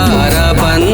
दोबारा बंद।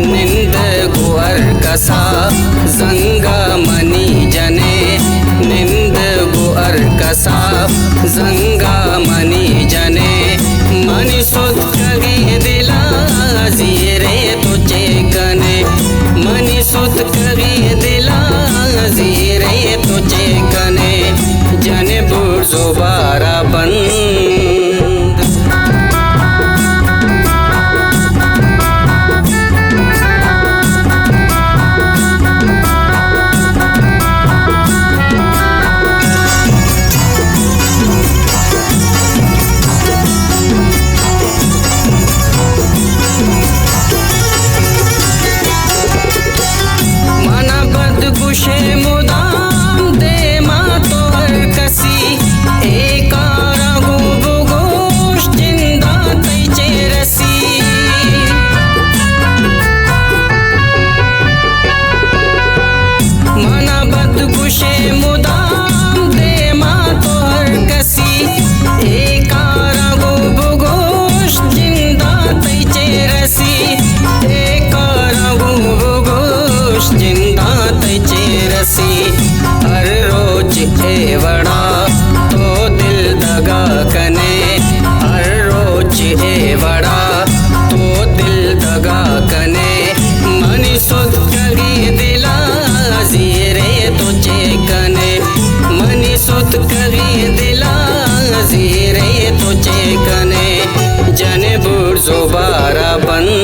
निंद गुअर कसा जंगमनी जने, निंद गुअर कसा जंगमनी जने। मनी सुत कगी दिला जीरे तुझे कने, मनी सुत कगी दिला जीरे तुझे कने। जने बुर दोबारा बंद। गुशे मुदाम दे माँ तो हर कसी, एक आरागो बुगोश जिंदा तैचे रसी। मना बद गुशे मुदाम दे माँ तो हर कसी, एक आरागो बुगोश जिंदा तैचे रसी। एक आरागो बुगोश जिंदा तैचे रसी। हर रोज ए वड़ा तो दिल दगा कने, हर रोज ए वड़ा तो दिल दगा कने। मनी सुध कगी दिला जीरे तुझे कने, मनी सुध कगी दिला जीरे तुझे कने। जने बुर दोबारा बंद।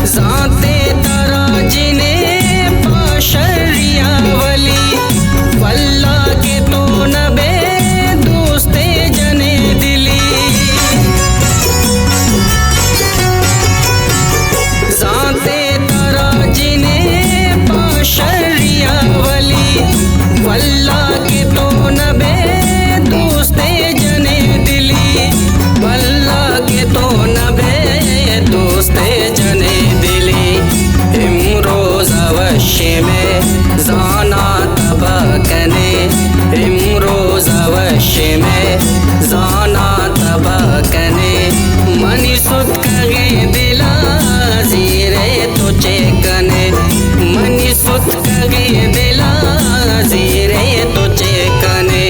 जाते तराजिने पाशरिया वली, वल्ला के तो नबे दोस्ते जने दिली। जाते तराजिने पाशरिया वली, वल्ला के तो नबे दोस्ते जने दिली। वल्ला के तो नबे दोस्ते जने दिली। इमरोज अवश्य में जाना तबा कने, इमरोज अवश्य में जाना तबा कने। मनी सुत कगे दिला जीरे तुझे कने, मनी सुत कगे दिला जीरे तुझे कने।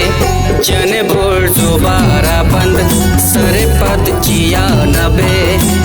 जन बोल दोबारा बंद सर पद जिया नबे।